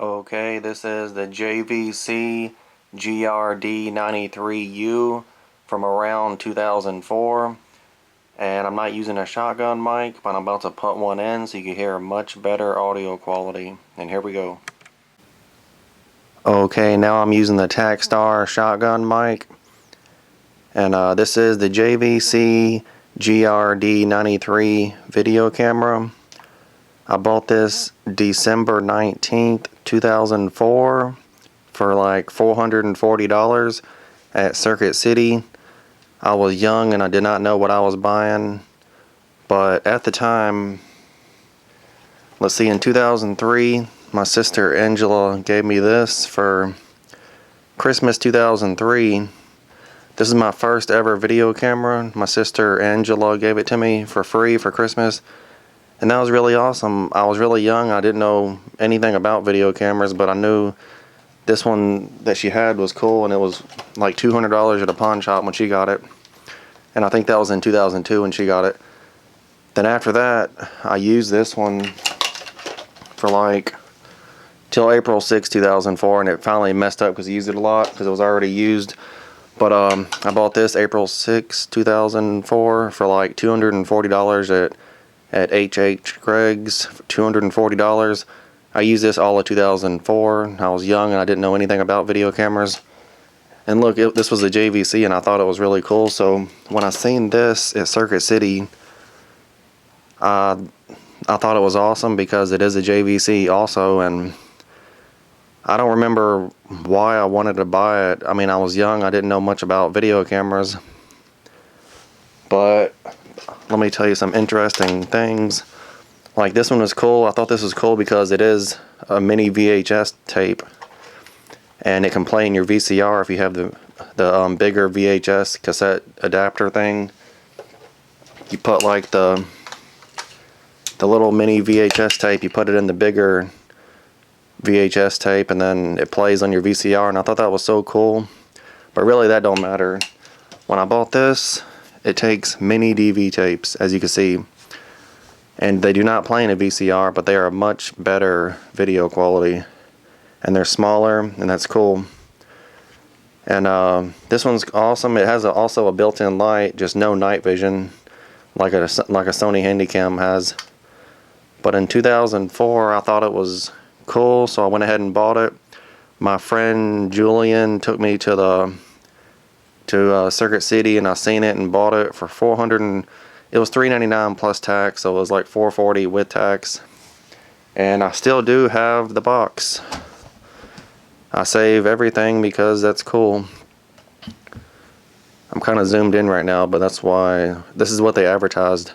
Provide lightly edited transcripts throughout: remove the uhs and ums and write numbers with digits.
Okay, this is the JVC GR-D93U from around 2004, and I'm not using a shotgun mic, but I'm about to put one in so you can hear much better audio quality. And here we go. Okay, now I'm using the Takstar shotgun mic, and this is the JVC GR-D93 video camera. I bought this December 19th, 2004 for like $440 at Circuit City. I was young and I did not know what I was buying, but at the time, let's see, in 2003, my sister Angela gave me this for Christmas 2003. This is my first ever video camera. My sister Angela gave it to me for free for Christmas. And that was really awesome. I was really young. I didn't know anything about video cameras, but I knew this one that she had was cool, and it was like $200 at a pawn shop when she got it. And I think that was in 2002 when she got it. Then after that, I used this one for like till April 6, 2004, and it finally messed up because I used it a lot because it was already used. But I bought this April 6, 2004 for like $240 at H.H. Greg's for $240. I used this all of 2004. I was young and I didn't know anything about video cameras. And look, this was a JVC and I thought it was really cool. So when I seen this at Circuit City, I thought it was awesome because it is a JVC also, and I don't remember why I wanted to buy it. I mean, I was young, I didn't know much about video cameras. But let me tell you some interesting things. Like, this one was cool. I thought this was cool because it is a mini VHS tape, and it can play in your VCR if you have the bigger VHS cassette adapter thing. You put like the little mini VHS tape, you put it in the bigger VHS tape, and then it plays on your VCR, and I thought that was so cool. But really that don't matter. When I bought this, it takes mini DV tapes, as you can see, and they do not play in a VCR, but they are a much better video quality, and they're smaller, and that's cool. And this one's awesome. It has also a built-in light, just no night vision, like a Sony Handycam has. But in 2004, I thought it was cool, so I went ahead and bought it. My friend Julian took me to Circuit City, and I seen it and bought it for it was $399 plus tax, so it was like $440 with tax. And I still do have the box. I save everything because that's cool. I'm kind of zoomed in right now, but that's why this is what they advertised.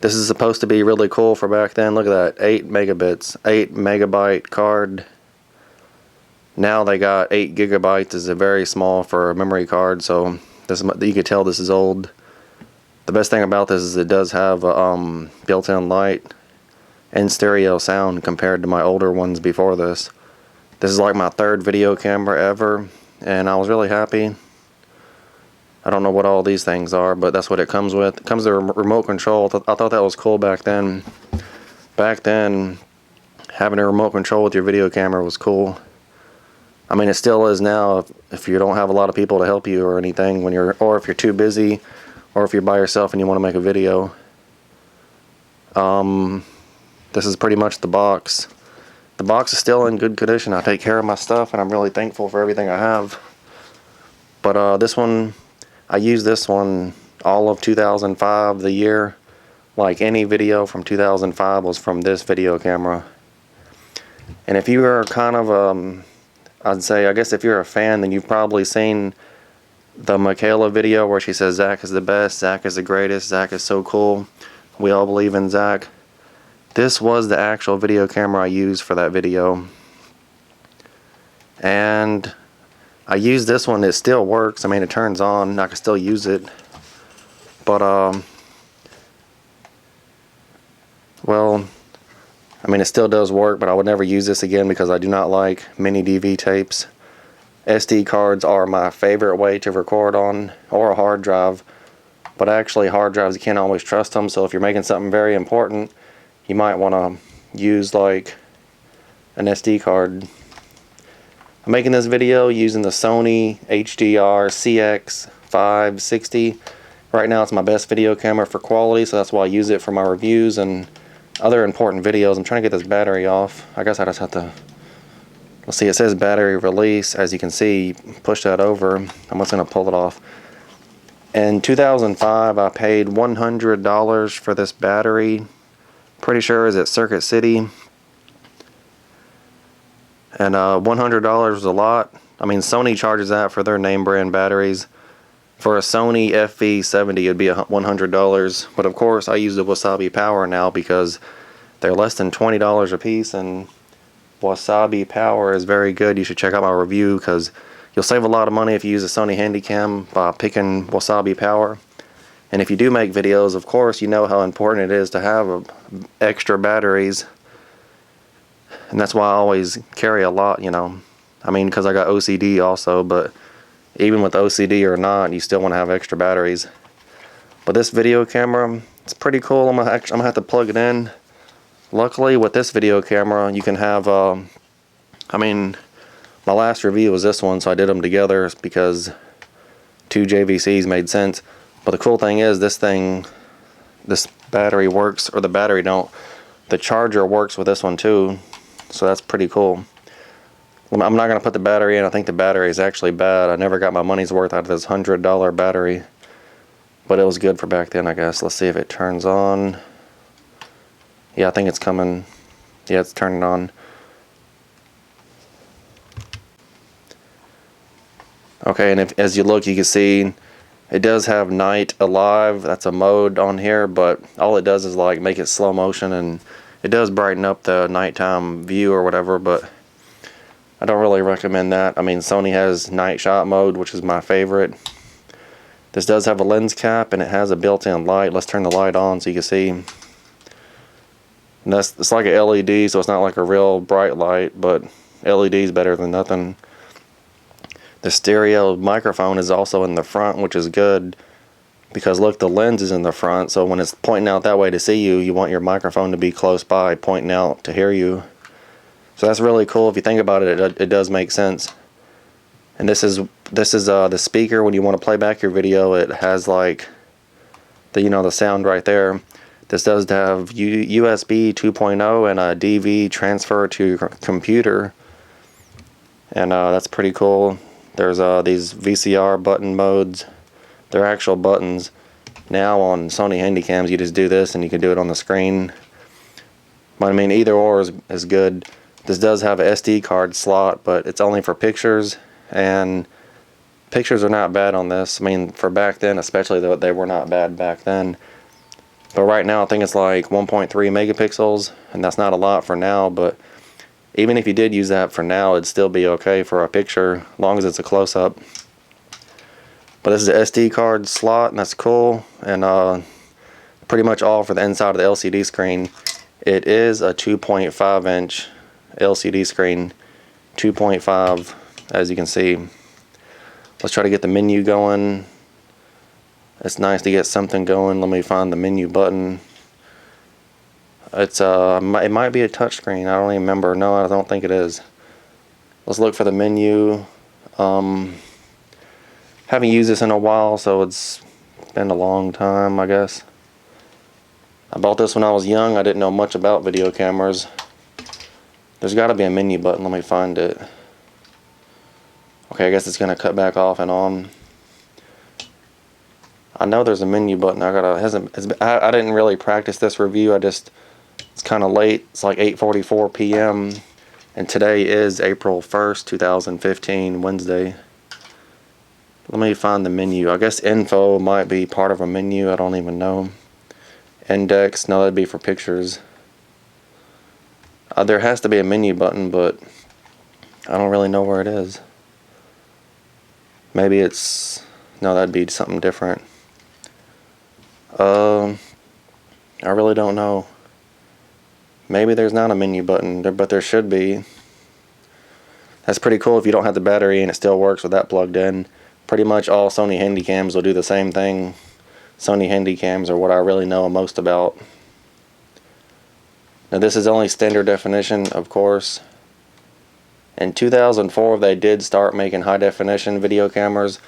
This is supposed to be really cool for back then. Look at that, 8 megabits, 8 megabyte card. Now they got 8 gigabytes. Is very small for a memory card, so you could tell this is old. The best thing about this is it does have a built-in light and stereo sound compared to my older ones before this. This is like my third video camera ever, and I was really happy. I don't know what all these things are, but that's what it comes with. It comes with a remote control. I thought that was cool back then. Back then, having a remote control with your video camera was cool. I mean, it still is now if you don't have a lot of people to help you or anything, or if you're too busy, or if you're by yourself and you want to make a video. This is pretty much the box. The box is still in good condition. I take care of my stuff, and I'm really thankful for everything I have. But this one, I used this one all of 2005, the year. Like, any video from 2005 was from this video camera. And if you are kind of I'd say, I guess if you're a fan, then you've probably seen the Michaela video where she says Zach is the best, Zach is the greatest, Zach is so cool, we all believe in Zach. This was the actual video camera I used for that video. And I used this one. It still works. I mean, it turns on. I can still use it. But, well, I mean, it still does work, but I would never use this again because I do not like mini DV tapes. SD cards are my favorite way to record on, or a hard drive. But actually, hard drives, you can't always trust them, so if you're making something very important, you might want to use like an SD card. I'm making this video using the Sony HDR CX560. Right now it's my best video camera for quality, so that's why I use it for my reviews and other important videos. I'm trying to get this battery off. I guess I just have to, let's see, it says battery release. As you can see, push that over. I'm just going to pull it off. In 2005, I paid $100 for this battery. Pretty sure it's at Circuit City. And $100 was a lot. I mean, Sony charges that for their name brand batteries. For a Sony FV70, it'd be $100. But of course, I use the Wasabi Power now because they're less than $20 a piece. And Wasabi Power is very good. You should check out my review because you'll save a lot of money if you use a Sony Handycam by picking Wasabi Power. And if you do make videos, of course, you know how important it is to have extra batteries. And that's why I always carry a lot, you know. I mean, because I got OCD also, but even with OCD or not, you still want to have extra batteries. But this video camera, it's pretty cool. I'm gonna have to plug it in. Luckily, with this video camera, you can have, I mean, my last review was this one, so I did them together because two JVCs made sense. But the cool thing is, this battery works, or the battery don't. The charger works with this one too. So that's pretty cool. I'm not going to put the battery in. I think the battery is actually bad. I never got my money's worth out of this $100 battery. But it was good for back then, I guess. Let's see if it turns on. Yeah, I think it's coming. Yeah, it's turning on. Okay, and as you look, you can see it does have night alive. That's a mode on here, but all it does is like make it slow motion, and it does brighten up the nighttime view or whatever, but I don't really recommend that. I mean, Sony has night shot mode, which is my favorite. This does have a lens cap, and it has a built-in light. Let's turn the light on so you can see. And it's like an LED, so it's not like a real bright light, but LED is better than nothing. The stereo microphone is also in the front, which is good. Because look, the lens is in the front, so when it's pointing out that way to see you, you want your microphone to be close by, pointing out to hear you. So that's really cool. If you think about it, it does make sense. And this is the speaker when you want to play back your video. It has like the sound right there. This does have USB 2.0 and a DV transfer to computer, and that's pretty cool. There's these VCR button modes. They're actual buttons. Now on Sony Handycams, you just do this and you can do it on the screen. But I mean, either or is good. This does have a SD card slot, but it's only for pictures, and pictures are not bad on this. I mean, for back then, especially, though, they were not bad back then. But right now, I think it's like 1.3 megapixels, and that's not a lot for now, but even if you did use that for now, it'd still be okay for a picture, as long as it's a close-up. But this is an SD card slot, and that's cool. And pretty much all for the inside of the LCD screen. It is a 2.5 inch LCD screen. 2.5, as you can see. Let's try to get the menu going. It's nice to get something going. Let me find the menu button. It might be a touchscreen. I don't even remember. No, I don't think it is. Let's look for the menu. Haven't used this in a while, so it's been a long time, I guess. I bought this when I was young. I didn't know much about video cameras. There's got to be a menu button. Let me find it. Okay, I guess it's going to cut back off and on. I know there's a menu button. I didn't really practice this review. It's kind of late. It's like 8:44 p.m. and today is April 1st, 2015, Wednesday. Let me find the menu. I guess info might be part of a menu. I don't even know. Index, no, that'd be for pictures. There has to be a menu button, but I don't really know where it is. Maybe no, that'd be something different. I really don't know. Maybe there's not a menu button, but there should be. That's pretty cool if you don't have the battery and it still works with that plugged in. Pretty much all Sony Handycams will do the same thing. Sony Handycams are what I really know most about. Now this is only standard definition, of course. In 2004, they did start making high definition video cameras.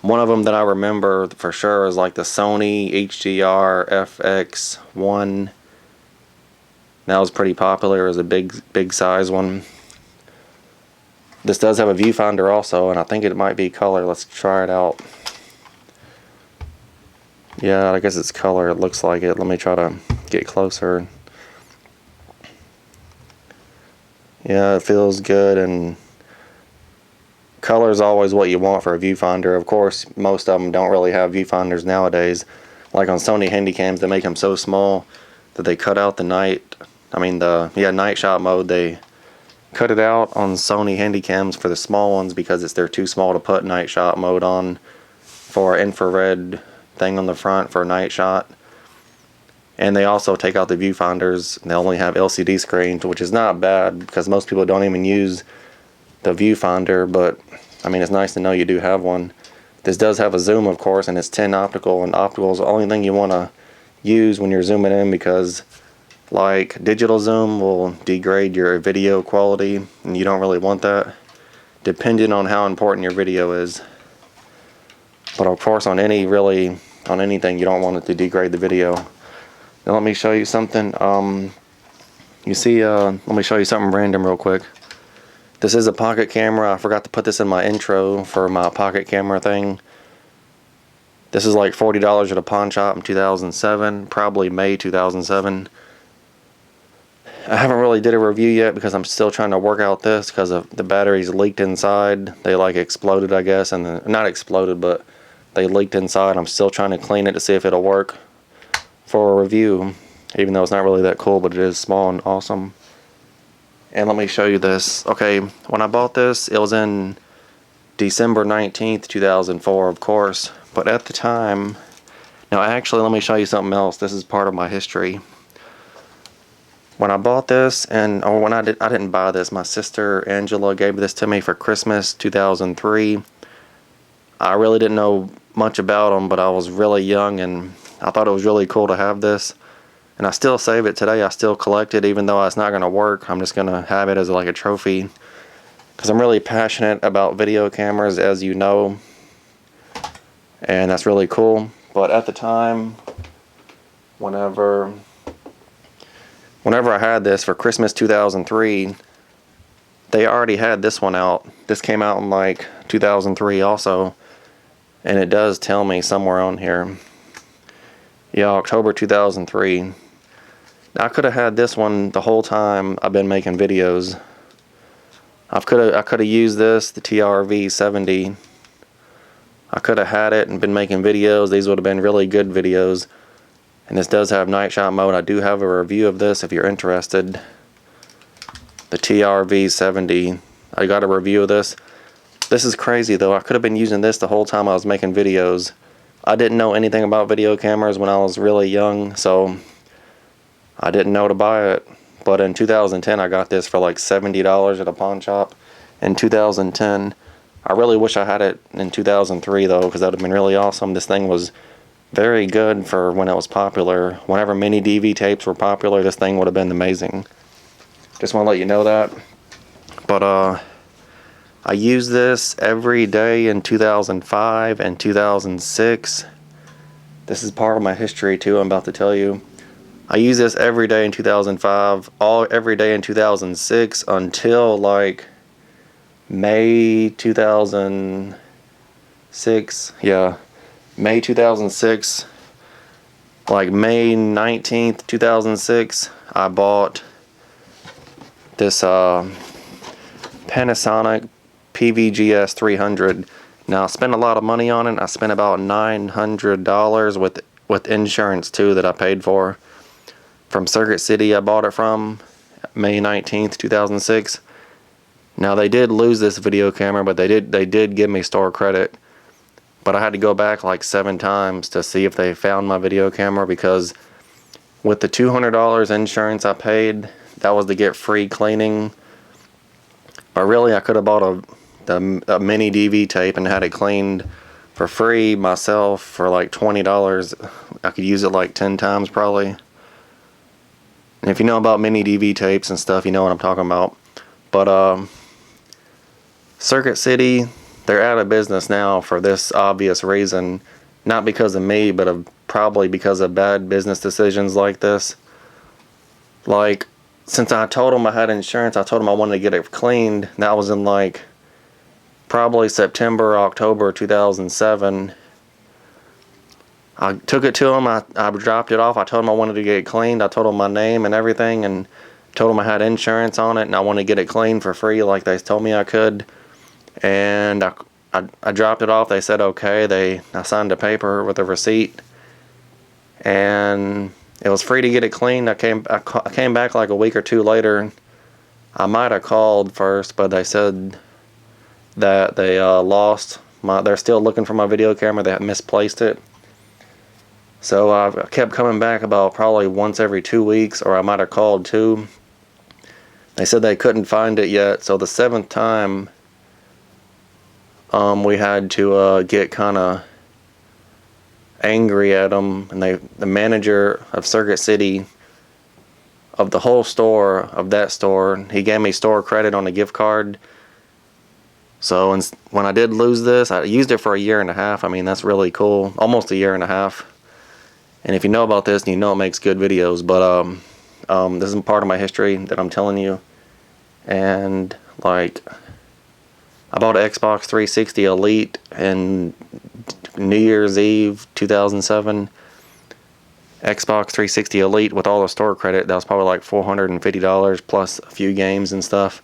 One of them that I remember for sure is like the Sony HDR FX1. That was pretty popular. It was a big size one. This does have a viewfinder also, and I think it might be color. Let's try it out. Yeah, I guess it's color. It looks like it. Let me try to get closer. Yeah, it feels good, and color is always what you want for a viewfinder. Of course, most of them don't really have viewfinders nowadays. Like on Sony Handycams, they make them so small that they cut out the night. Night shot mode. They cut it out on Sony Handycams for the small ones because they're too small to put night shot mode on for infrared thing on the front for a night shot. And they also take out the viewfinders. They only have LCD screens, which is not bad because most people don't even use the viewfinder, but I mean, it's nice to know you do have one. This does have a zoom, of course, and it's 10 optical, and optical is the only thing you want to use when you're zooming in, because like digital zoom will degrade your video quality, and you don't really want that, depending on how important your video is. But of course, on anything, you don't want it to degrade the video. Now let me show you something. Let me show you something random real quick. This is a pocket camera. I forgot to put this in my intro for my pocket camera thing. This is like $40 at a pawn shop in 2007, probably May 2007. I haven't really did a review yet because I'm still trying to work out this because the batteries leaked inside. They like exploded, I guess, and not exploded, but they leaked inside. I'm still trying to clean it to see if it'll work for a review, even though it's not really that cool, but it is small and awesome. And let me show you this. Okay, when I bought this, it was in December 19th, 2004, of course. But at the time, now actually, let me show you something else. This is part of my history. When I bought this, I didn't buy this. My sister Angela gave this to me for Christmas 2003. I really didn't know much about them, but I was really young and I thought it was really cool to have this. And I still save it today. I still collect it, even though it's not going to work. I'm just going to have it as like a trophy, because I'm really passionate about video cameras, as you know, and that's really cool. But at the time, whenever I had this for Christmas 2003, they already had this one out. This came out in like 2003 also, and it does tell me somewhere on here. Yeah, October 2003. I could have had this one the whole time I've been making videos. I could have used this, the GR-D93U. I could have had it and been making videos. These would have been really good videos. And this does have night shot mode. I do have a review of this if you're interested. The GR-D93U. I got a review of this. This is crazy though. I could have been using this the whole time I was making videos. I didn't know anything about video cameras when I was really young, so I didn't know to buy it. But in 2010, I got this for like $70 at a pawn shop. In 2010, I really wish I had it in 2003 though, because that would have been really awesome. This thing was very good for when it was popular. Whenever mini DV tapes were popular, this thing would have been amazing. Just want to let you know that. But I used this every day in 2005 and 2006. This is part of my history too, I'm about to tell you. I used this every day in 2005, every day in 2006 until like May 2006. Yeah, May 2006. Like May 19th, 2006, I bought this Panasonic PVGS 300. Now I spent a lot of money on it. I spent about $900 with insurance too that I paid for. From Circuit City I bought it from, May 19th, 2006. Now they did lose this video camera, but they did give me store credit. But I had to go back like 7 times to see if they found my video camera, because with the $200 insurance I paid, that was to get free cleaning. But really I could have bought a mini DV tape and had it cleaned for free myself for like $20. I could use it like 10 times probably. And if you know about mini DV tapes and stuff, you know what I'm talking about. But Circuit City, they're out of business now for this obvious reason. Not because of me, but probably because of bad business decisions like this. Like, since I told them I had insurance, I told them I wanted to get it cleaned. That was in like probably September, October 2007. I took it to them. I dropped it off. I told them I wanted to get it cleaned. I told them my name and everything, and told them I had insurance on it, and I wanted to get it cleaned for free like they told me I could. And I dropped it off. They said okay. I signed a paper with a receipt, and it was free to get it cleaned. I came back like a week or two later. I might have called first, but they said that they lost they're still looking for my video camera. They had misplaced it. So I kept coming back about probably once every 2 weeks, or I might have called too. They said they couldn't find it yet. So the 7th time, we had to get kind of angry at them, and the manager of Circuit City, of the whole store, of that store, he gave me store credit on a gift card. So when I did lose this, I used it for a year and a half. I mean, that's really cool. Almost a year and a half. And if you know about this, you know it makes good videos. But this is part of my history that I'm telling you. And like, I bought an Xbox 360 Elite in New Year's Eve 2007. Xbox 360 Elite with all the store credit. That was probably like $450 plus a few games and stuff.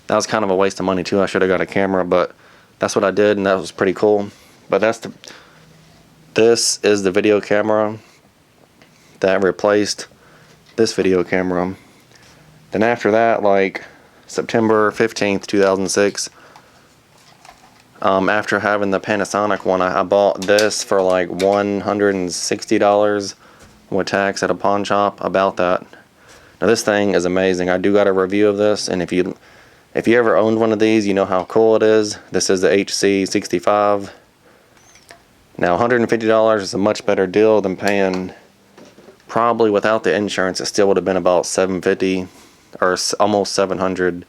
That was kind of a waste of money too. I should have got a camera, but that's what I did, and that was pretty cool. But this is the video camera that replaced this video camera. Then after that, like September 15th, 2006, after having the Panasonic one, I bought this for like $160 with tax at a pawn shop. About that. Now this thing is amazing. I do got a review of this, and if you ever owned one of these, you know how cool it is. This is the HC65. Now $150 is a much better deal than paying, probably without the insurance, it still would have been about $750 or almost $700,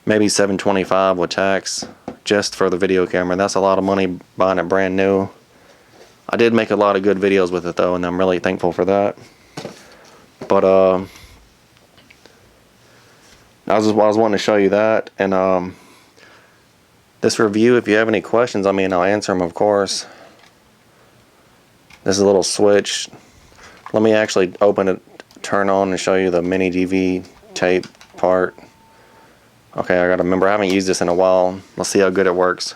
maybe $725 with tax, just for the video camera. That's a lot of money buying it brand new. I did make a lot of good videos with it though, and I'm really thankful for that. But I was wanting to show you that, and this review, if you have any questions, I mean, I'll answer them, of course. This is a little switch. Let me actually open it, turn on, and show you the mini DV tape part. Okay, I gotta remember, I haven't used this in a while. Let's see how good it works.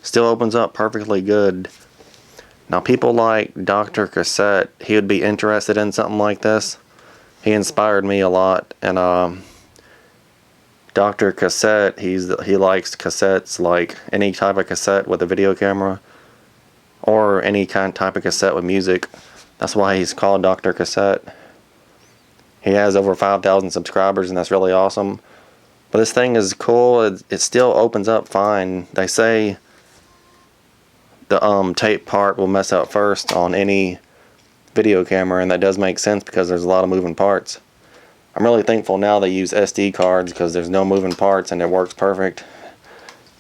Still opens up perfectly good. Now, people like Dr. Cassette, he would be interested in something like this. He inspired me a lot, and Dr. Cassette, he likes cassettes, like any type of cassette with a video camera, or any type of cassette with music. That's why he's called Dr. Cassette. He has over 5,000 subscribers, and that's really awesome. But this thing is cool. It still opens up fine. They say the tape part will mess up first on any video camera, and that does make sense because there's a lot of moving parts. I'm really thankful now they use SD cards because there's no moving parts and it works perfect.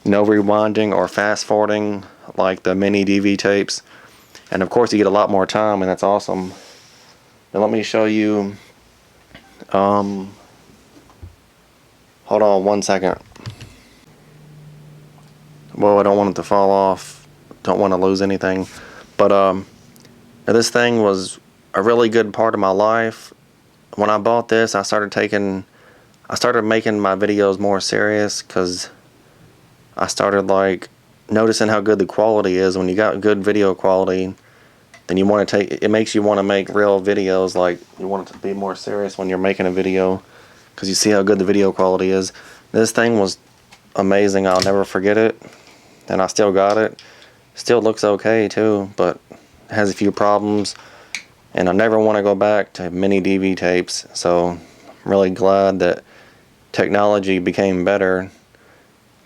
No rewinding or fast forwarding like the mini DV tapes. And of course you get a lot more time, and that's awesome. Now let me show you, hold on one second. Well, I don't want it to fall off. Don't want to lose anything. But this thing was a really good part of my life. When I bought this, I started making my videos more serious, because I started like noticing how good the quality is. When you got good video quality, then you want to it makes you want to make real videos. Like, you want it to be more serious when you're making a video, because you see how good the video quality is. This thing was amazing. I'll never forget it, and I still got it. Still looks okay too, but it has a few problems. And I never want to go back to mini DV tapes, so I'm really glad that technology became better.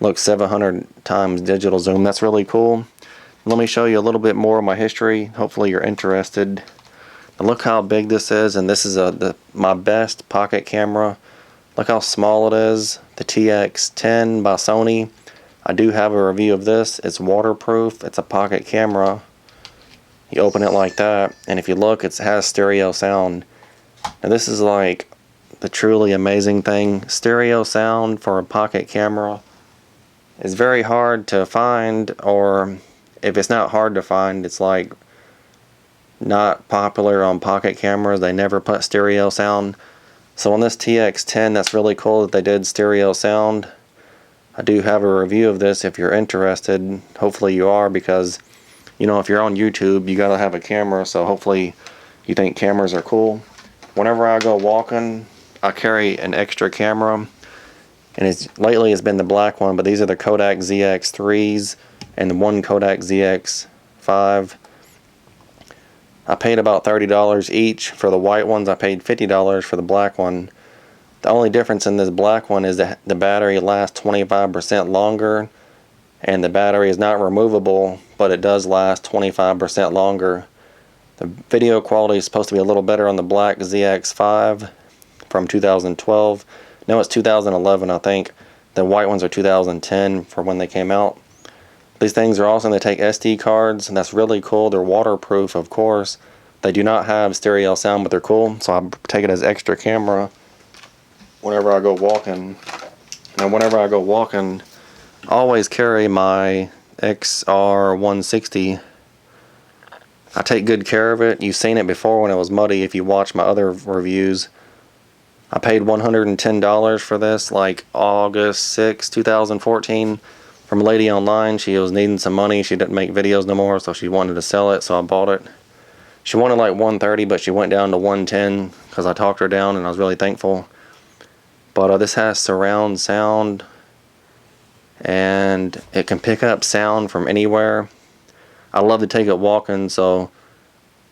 Look, 700 times digital zoom, that's really cool. Let me show you a little bit more of my history. Hopefully you're interested. Now look how big this is, and this is my best pocket camera. Look how small it is the TX10 by Sony. I do have a review of this. It's waterproof. It's a pocket camera. You open it like that, and if you look, it has stereo sound. Now this is like the truly amazing thing. Stereo sound for a pocket camera is very hard to find, or if it's not hard to find, it's like not popular on pocket cameras. They never put stereo sound. So on this TX10, that's really cool that they did stereo sound. I do have a review of this if you're interested. Hopefully you are, because you know, if you're on YouTube, you gotta have a camera, so hopefully you think cameras are cool. Whenever I go walking, I carry an extra camera, and lately it's been the black one, but these are the Kodak ZX3s and the one Kodak ZX5. I paid about $30 each for the white ones. I paid $50 for the black one. The only difference in this black one is that the battery lasts 25% longer, and the battery is not removable, but it does last 25% longer. The video quality is supposed to be a little better on the black ZX5 from 2012. No, it's 2011, I think. The white ones are 2010 for when they came out. These things are awesome. They take SD cards, and that's really cool. They're waterproof, of course. They do not have stereo sound, but they're cool, so I take it as extra camera whenever I go walking. Now, whenever I go walking, I always carry my XR160. I take good care of it. You've seen it before when it was muddy if you watch my other reviews. I paid $110 for this, like August 6, 2014, from a lady online. She was needing some money. She didn't make videos no more, so she wanted to sell it, so I bought it. She wanted like $130, but she went down to $110 because I talked her down, and I was really thankful. But this has surround sound, and it can pick up sound from anywhere. I love to take it walking, so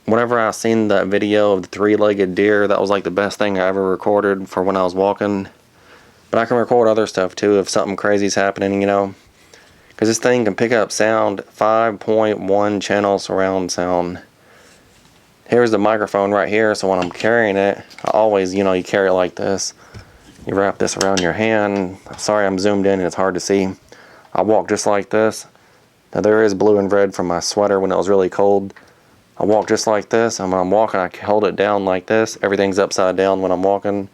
whenever I seen that video of the three-legged deer, that was like the best thing I ever recorded for when I was walking. But I can record other stuff too if something crazy's happening, you know, because this thing can pick up sound. 5.1 channel surround sound. Here's the microphone right here, so when I'm carrying it, I always, you know, you carry it like this. You wrap this around your hand. Sorry, I'm zoomed in and it's hard to see. I walk just like this. Now there is blue and red from my sweater when it was really cold. I walk just like this, and when I'm walking I hold it down like this. Everything's upside down when I'm walking.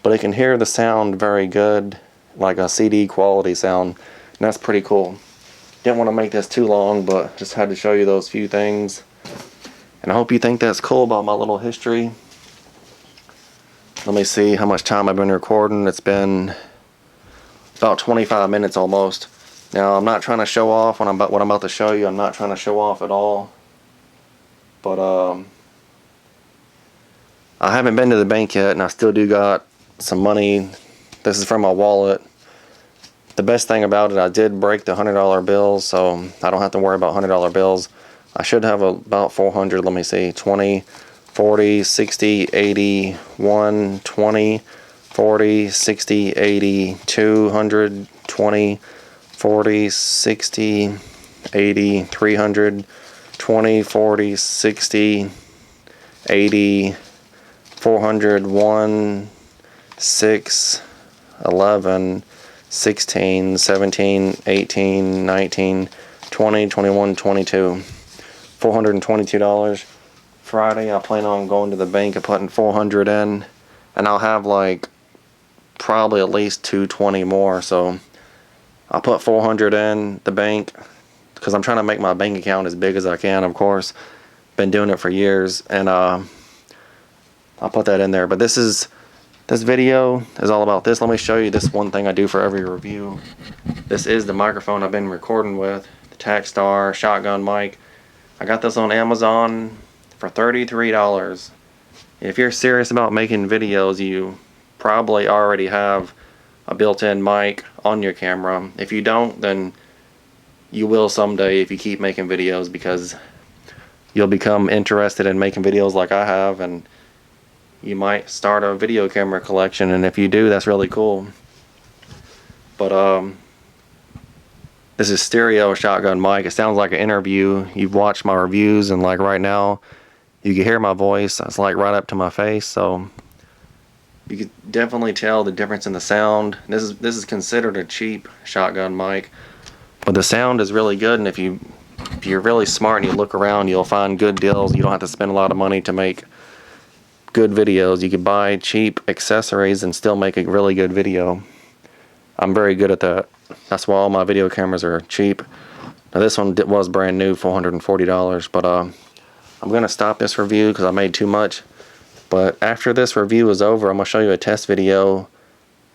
But it can hear the sound very good, like a CD quality sound. And that's pretty cool. Didn't want to make this too long, but just had to show you those few things. And I hope you think that's cool about my little history. Let me see how much time I've been recording. It's been about 25 minutes almost. Now, I'm not trying to show off what I'm about to show you. I'm not trying to show off at all. But I haven't been to the bank yet, and I still do got some money. This is from my wallet. The best thing about it, I did break the $100 bills, so I don't have to worry about $100 bills. I should have about 400. Let me see. 20, 40, 60, 80, 1, 20, 40, 60, 80, 200, 20, 40, 60, 80, 300, 20, 40, 60, 80, 400, 1, 6, 11, 16, 17, 18, 19, 20, 21, 22. $422. Friday I plan on going to the bank and putting 400 in, and I'll have like probably at least 220 more, so I'll put 400 in the bank because I'm trying to make my bank account as big as I can, of course. Been doing it for years, and I'll put that in there. But this video is all about this. Let me show you this one thing I do for every review. This is the microphone I've been recording with, the Takstar shotgun mic. I got this on Amazon for $33. If you're serious about making videos, you probably already have a built-in mic on your camera. If you don't, then you will someday if you keep making videos, because you'll become interested in making videos like I have, and you might start a video camera collection, and if you do, that's really cool. But this is stereo shotgun mic. It sounds like an interview. You've watched my reviews, and like right now you can hear my voice. It's like right up to my face, so You could definitely tell the difference in the sound. This is considered a cheap shotgun mic, but the sound is really good. And if you're really smart and you look around, you'll find good deals. You don't have to spend a lot of money to make good videos. You could buy cheap accessories and still make a really good video. I'm very good at that. That's why all my video cameras are cheap. Now this one was brand new, $440, but I'm gonna stop this review because I made too much. But after this review is over, I'm gonna show you a test video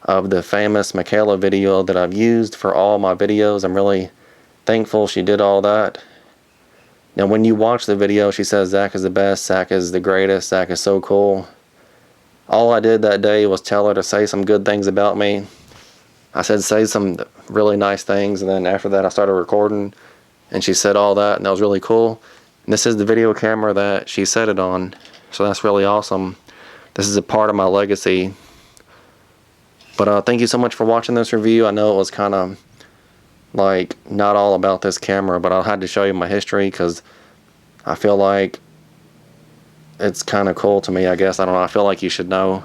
of the famous Michaela video that I've used for all my videos. I'm really thankful she did all that. Now when you watch the video, she says Zach is the best, Zach is the greatest, Zach is so cool. All I did that day was tell her to say some good things about me. I said say some really nice things, and then after that I started recording and she said all that, and that was really cool. And this is the video camera that she said it on, so that's really awesome. This is a part of my legacy. But thank you so much for watching this review. I know it was kind of like not all about this camera, but I had to show you my history because I feel like it's kind of cool to me, I guess. I don't know, I feel like you should know.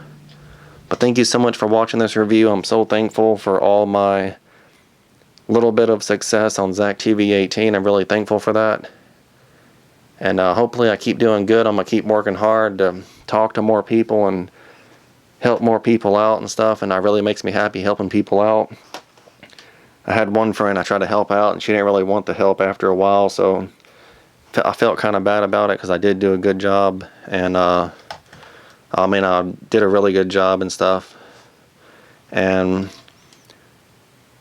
But thank you so much for watching this review. I'm so thankful for all my little bit of success on Zach TV 18. I'm really thankful for that. And hopefully I keep doing good. I'm going to keep working hard to talk to more people and help more people out and stuff. And it really makes me happy helping people out. I had one friend I tried to help out and she didn't really want the help after a while. So I felt kind of bad about it because I did do a good job. And I mean, I did a really good job and stuff. And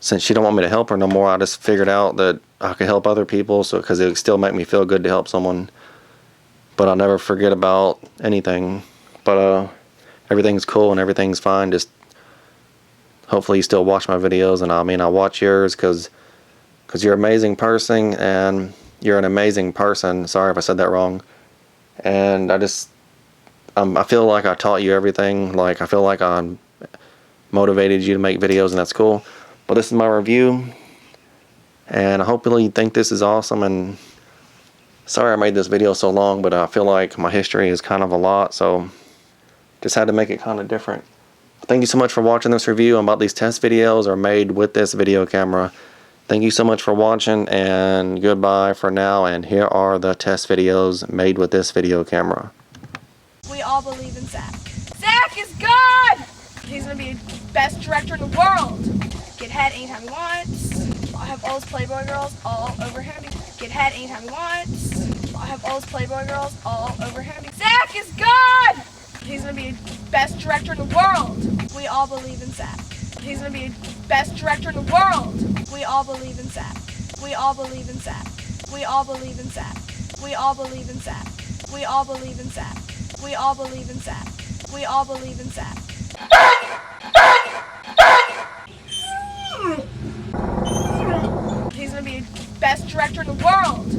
since she don't want me to help her no more, I just figured out that I could help other people, so because it would still make me feel good to help someone. But I'll never forget about anything. But everything's cool and everything's fine. Just hopefully you still watch my videos, and I mean, I watch yours because you're an amazing person, and you're an amazing person. Sorry if I said that wrong. And I feel like I taught you everything. Like I feel like I motivated you to make videos, and that's cool. But this is my review, and hopefully you think this is awesome. And sorry I made this video so long, but I feel like my history is kind of a lot, so just had to make it kind of different. Thank you so much for watching this review. About these test videos are made with this video camera. Thank you so much for watching, and goodbye for now. And here are the test videos made with this video camera. We all believe in Zach. Zach is good! He's gonna be the best director in the world. Get head anytime he wants. I'll have all his Playboy girls all over him. Get head anytime he wants. I'll have all his Playboy girls all over him. Zach is good! He's gonna be the best director in the world. We all believe in Zach. He's gonna be the best director in the world. We all believe in Zach. We all believe in Zach. We all believe in Zach. We all believe in Zach. We all believe in Zach. We all believe in Zach. We all believe in Zach. He's gonna be the best director in the world.